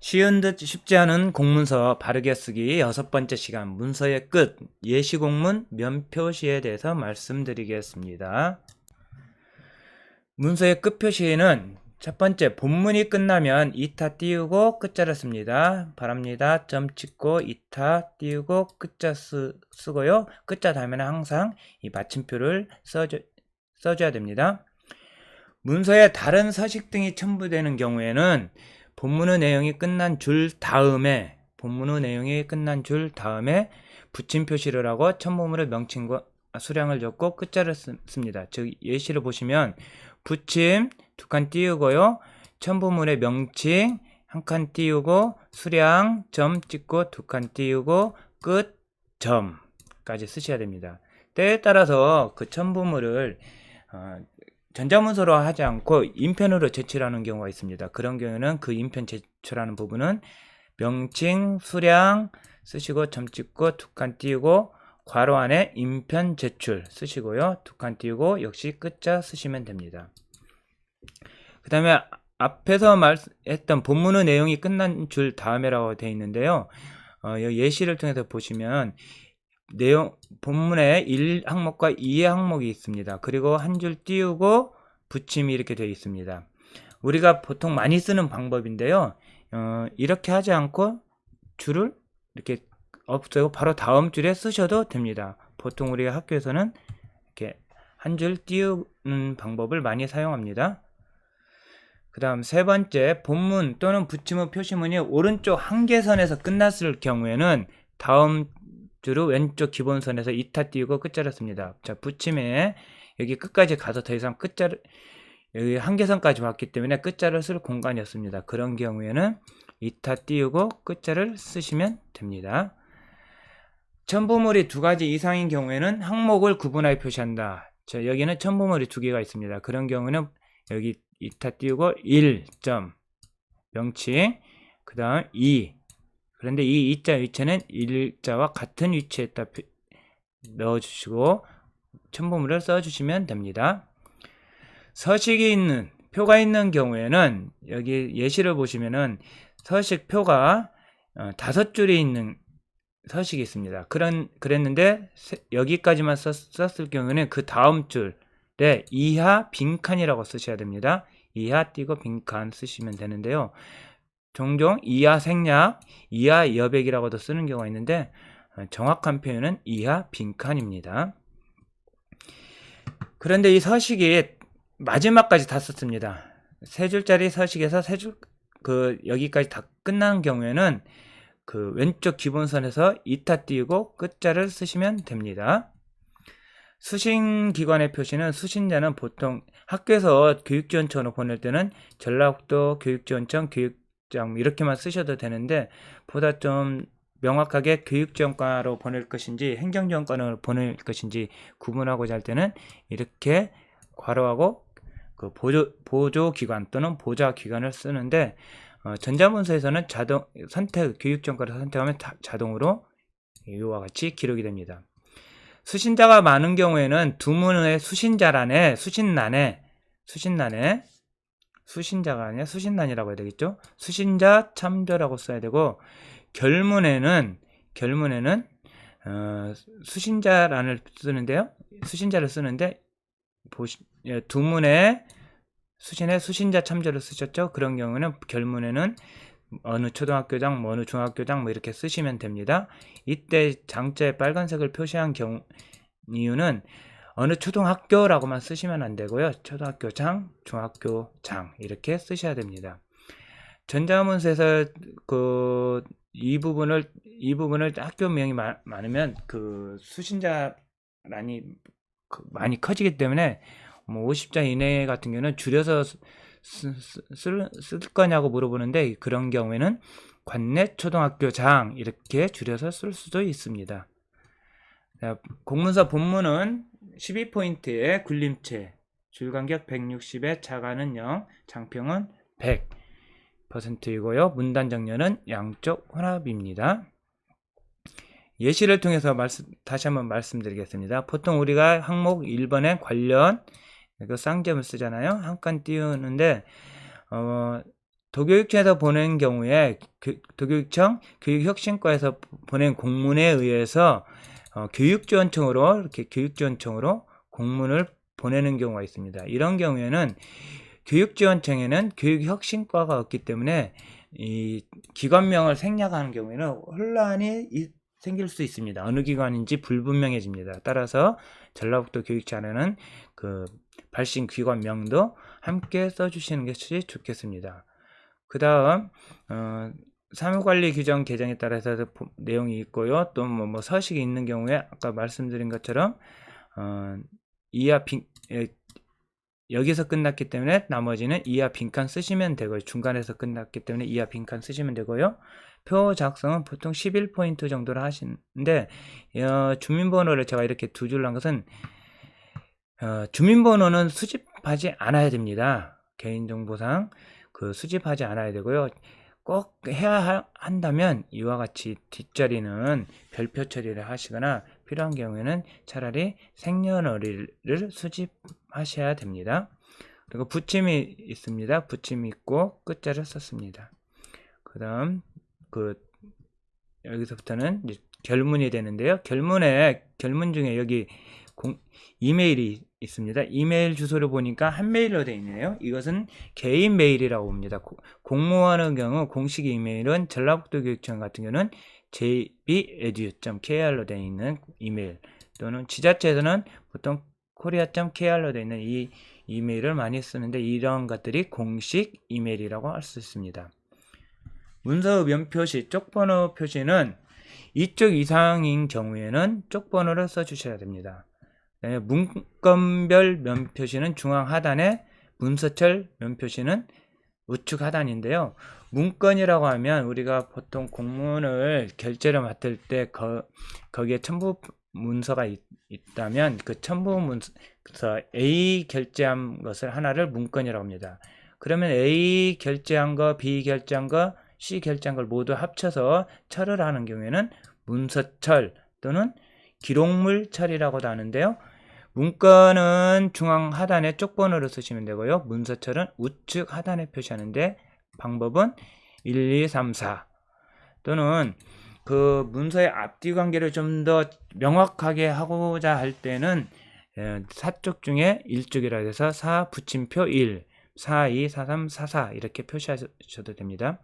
쉬운 듯 쉽지 않은 공문서 바르게 쓰기 6번째 시간 문서의 끝 예시공문 면표시에 대해서 말씀드리겠습니다. 문서의 끝 표시는 첫 번째 본문이 끝나면 이타 띄우고 끝자를 씁니다. 바랍니다. 점 찍고 이타 띄우고 끝자 쓰고요. 끝자 다음에는 항상 이 받침표를 써줘야 됩니다. 문서에 다른 서식 등이 첨부되는 경우에는 본문의 내용이 끝난 줄 다음에 붙임 표시를 하고 첨부물의 명칭과 수량을 적고 끝자를 씁니다. 즉 예시를 보시면 붙임 2칸 띄우고요. 첨부물의 명칭 1칸 띄우고 수량 점 찍고 2칸 띄우고 끝 점까지 쓰셔야 됩니다. 때에 따라서 그 첨부물을 전자문서로 하지 않고 인편으로 제출하는 경우가 있습니다. 그런 경우에는 그 인편 제출하는 부분은 명칭, 수량 쓰시고 점 찍고 2칸 띄우고 괄호 안에 인편 제출 쓰시고요. 2칸 띄우고 역시 끝자 쓰시면 됩니다. 그 다음에 앞에서 말했던 본문의 내용이 끝난 줄 다음에라고 되어 있는데요. 예시를 통해서 보시면 본문에 1항목과 2의 항목이 있습니다. 그리고 한 줄 띄우고 붙임이 이렇게 되어 있습니다. 우리가 보통 많이 쓰는 방법인데요. 이렇게 하지 않고 줄을 이렇게 없애고 바로 다음 줄에 쓰셔도 됩니다. 보통 우리가 학교에서는 이렇게 한 줄 띄우는 방법을 많이 사용합니다. 그 다음 세 번째, 본문 또는 붙임의 표시문이 오른쪽 한계선에서 끝났을 경우에는 다음 줄을 왼쪽 기본선에서 이타 띄우고 끝자를 씁니다. 자, 붙임에 여기 끝까지 가서 더 이상 끝자를 여기 한계선까지 왔기 때문에 끝자를 쓸 공간이 없습니다. 그런 경우에는 이타 띄우고 끝자를 쓰시면 됩니다. 첨부물이 2가지 이상인 경우에는 항목을 구분하여 표시한다. 자, 여기는 첨부물이 2개가 있습니다. 그런 경우는 여기 이타 띄우고 1점 명칭 그 다음 2 그런데 이 이자 위치는 1자와 같은 위치에다 넣어주시고 첨부물을 써주시면 됩니다. 서식이 있는 표가 있는 경우에는 여기 예시를 보시면은 서식 표가 5줄이 있는 서식이 있습니다. 그랬는데 여기까지만 썼을 경우는 그 다음 줄에 이하 빈칸이라고 쓰셔야 됩니다. 이하 띄고 빈칸 쓰시면 되는데요. 종종 이하 생략, 이하 여백이라고도 쓰는 경우가 있는데 정확한 표현은 이하 빈칸입니다. 그런데 이 서식이 마지막까지 다 썼습니다. 3줄짜리 서식에서 여기까지 다 끝나는 경우에는 그 왼쪽 기본선에서 이타 띄우고 끝자를 쓰시면 됩니다. 수신기관의 표시는 수신자는 보통 학교에서 교육지원청으로 보낼 때는 전라북도 교육지원청 교육장 이렇게만 쓰셔도 되는데 보다 좀 명확하게 교육지원과로 보낼 것인지 행정지원과로 보낼 것인지 구분하고자 할 때는 이렇게 괄호하고 그 보조기관 또는 보좌기관을 쓰는데 전자문서에서는 교육지원과를 선택하면 자동으로 이와 같이 기록이 됩니다. 수신자가 많은 경우에는 두문의 수신란에 수신자가 아니라 수신란이라고 해야 되겠죠. 수신자 참조라고 써야 되고 결문에는 수신자란을 쓰는데요. 수신자를 쓰는데 두문에 수신자 참조를 쓰셨죠. 그런 경우는 결문에는 어느 초등학교장, 어느 중학교장 이렇게 쓰시면 됩니다. 이때 장자에 빨간색을 표시한 이유는 어느 초등학교라고만 쓰시면 안 되고요. 초등학교장, 중학교장 이렇게 쓰셔야 됩니다. 전자문서에서 이 부분을 학교명이 많으면 그 수신자란이 많이 커지기 때문에 50자 이내 같은 경우는 줄여서 쓸 거냐고 물어보는데 그런 경우에는 관내 초등학교장 이렇게 줄여서 쓸 수도 있습니다. 공문서 본문은 12포인트의 굴림체, 줄간격 160에 차가는 0, 장평은 100%이고요. 문단 정렬은 양쪽 혼합입니다. 예시를 통해서 다시 한번 말씀드리겠습니다. 보통 우리가 항목 1번에 관련 쌍점을 쓰잖아요. 한 칸 띄우는데 도교육청에서 보낸 경우에 도교육청 교육혁신과에서 보낸 공문에 의해서 교육지원청으로 이렇게 교육지원청으로 공문을 보내는 경우가 있습니다. 이런 경우에는 교육지원청에는 교육혁신과가 없기 때문에 이 기관명을 생략하는 경우에는 혼란이 생길 수 있습니다. 어느 기관인지 불분명해집니다. 따라서 전라북도 교육청에는 그 발신 기관명도 함께 써주시는 것이 좋겠습니다. 그 다음 사무관리 규정 개정에 따라서 내용이 있고요. 또 뭐 서식이 있는 경우에 아까 말씀드린 것처럼 이하 여기서 끝났기 때문에 나머지는 이하 빈칸 쓰시면 되고요. 중간에서 끝났기 때문에 이하 빈칸 쓰시면 되고요. 표 작성은 보통 11포인트 정도로 하시는데 주민번호를 제가 이렇게 두 줄로 한 것은 주민번호는 수집하지 않아야 됩니다. 개인정보상 수집하지 않아야 되고요. 꼭 해야 한다면 이와 같이 뒷자리는 별표 처리를 하시거나 필요한 경우에는 차라리 생년월일을 수집하셔야 됩니다. 그리고 붙임이 있습니다. 붙임이 있고 끝자를 썼습니다. 그 다음 여기서부터는 이제 결문이 되는데요. 결문 중에 여기 이메일이 있습니다. 이메일 주소를 보니까 한 메일로 되어 있네요. 이것은 개인 메일이라고 봅니다. 공무원의 경우 공식 이메일은 전라북도 교육청 같은 경우는 jbedu.kr로 되어 있는 이메일, 또는 지자체에서는 보통 korea.kr로 되어 있는 이 이메일을 많이 쓰는데, 이런 것들이 공식 이메일이라고 할 수 있습니다. 문서 면표시, 쪽번호 표시는 이쪽 이상인 경우에는 쪽번호를 써주셔야 됩니다. 문건별 면표시는 중앙 하단에, 문서철 면표시는 우측 하단인데요. 문건이라고 하면 우리가 보통 공문을 결제를 맡을 때 거기에 첨부 문서가 있다면 그 첨부 문서 A 결제한 것을 하나를 문건이라고 합니다. 그러면 A 결제한 거, B 결제한 거, C 결제한 걸 모두 합쳐서 철을 하는 경우에는 문서철 또는 기록물철이라고도 하는데요. 문건은 중앙 하단에 쪽번호를 쓰시면 되고요. 문서철은 우측 하단에 표시하는데 방법은 1, 2, 3, 4 또는 그 문서의 앞뒤 관계를 좀 더 명확하게 하고자 할 때는 4쪽 중에 1쪽이라 해서 4 붙임표 1, 4, 2, 4, 3, 4, 4 이렇게 표시하셔도 됩니다.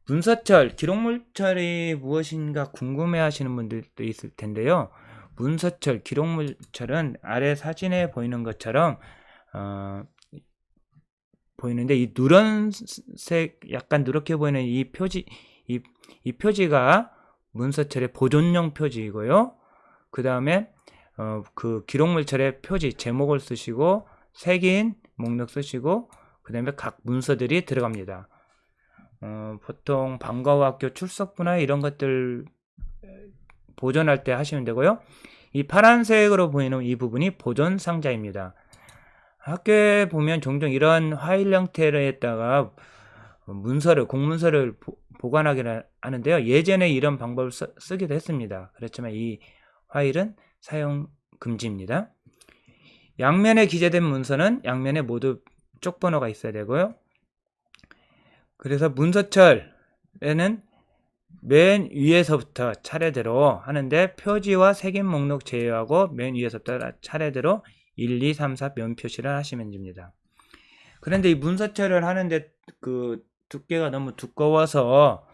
문서철, 기록물철이 무엇인가 궁금해 하시는 분들도 있을 텐데요. 문서철, 기록물철은 아래 사진에 보이는 것처럼 보이는데, 이 누런색 약간 누렇게 보이는 이 표지, 이 표지가 문서철의 보존용 표지이고요. 그 다음에 그 기록물철의 표지 제목을 쓰시고 색인 목록 쓰시고 그 다음에 각 문서들이 들어갑니다. 보통 방과후 학교 출석부나 이런 것들 보존할 때 하시면 되고요. 이 파란색으로 보이는 이 부분이 보존 상자입니다. 학교에 보면 종종 이런 파일 형태로에다가 공문서를 보관하기를 하는데요. 예전에 이런 방법을 쓰기도 했습니다. 그렇지만 이 파일은 사용 금지입니다. 양면에 기재된 문서는 양면에 모두 쪽번호가 있어야 되고요. 그래서 문서철에는 맨 위에서부터 차례대로 하는데, 표지와 색인 목록 제외하고 맨 위에서부터 차례대로 1, 2, 3, 4 면표시를 하시면 됩니다. 그런데 이 문서철을 하는데 그 두께가 너무 두꺼워서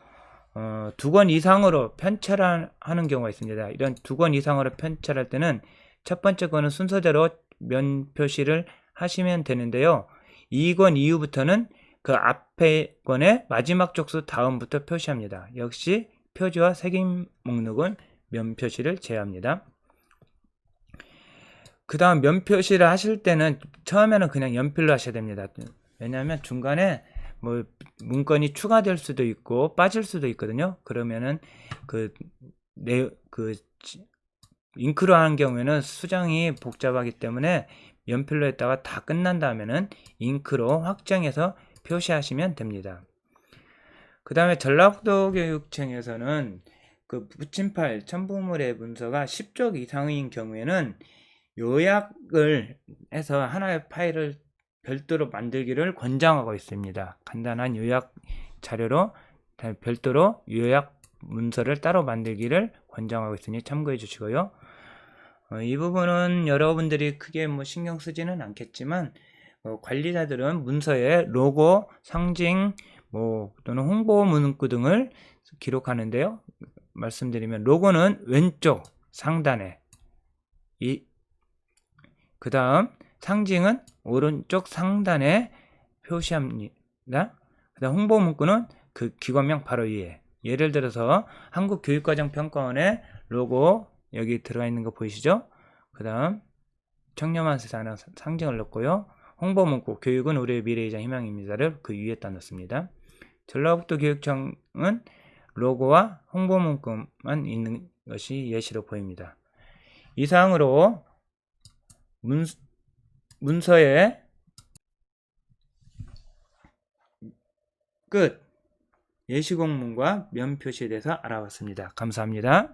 2권 이상으로 편철하는 경우가 있습니다. 이런 2권 이상으로 편철할 때는 첫 번째 권은 순서대로 면표시를 하시면 되는데요. 2권 이후부터는 그 앞에 권의 마지막 쪽수 다음부터 표시합니다. 역시 표지와 색인 목록은 면표시를 제외합니다. 그 다음 면표시를 하실 때는 처음에는 그냥 연필로 하셔야 됩니다. 왜냐하면 중간에 뭐 문건이 추가될 수도 있고 빠질 수도 있거든요. 그러면은 잉크로 하는 경우에는 수정이 복잡하기 때문에 연필로 했다가 다 끝난 다음에는 잉크로 확정해서 표시하시면 됩니다. 그 다음에 전라북도 교육청에서는 그 붙임파일 첨부물의 문서가 10쪽 이상인 경우에는 요약을 해서 하나의 파일을 별도로 만들기를 권장하고 있습니다. 간단한 요약 자료로 별도로 요약 문서를 따로 만들기를 권장하고 있으니 참고해 주시고요. 이 부분은 여러분들이 크게 뭐 신경 쓰지는 않겠지만 관리자들은 문서에 로고, 상징, 또는 홍보 문구 등을 기록하는데요. 말씀드리면 로고는 왼쪽 상단에, 그 다음 상징은 오른쪽 상단에 표시합니다. 그 다음 홍보 문구는 그 기관명 바로 위에. 예를 들어서 한국교육과정평가원의 로고 여기 들어가 있는 거 보이시죠? 그 다음 청렴한 세상이라는 상징을 넣고요. 홍보 문구 교육은 우리의 미래이자 희망입니다를 그 위에다 넣습니다. 전라북도 교육청은 로고와 홍보 문구만 있는 것이 예시로 보입니다. 이상으로 문서의 끝 예시공문과 면 표시에 대해서 알아봤습니다. 감사합니다.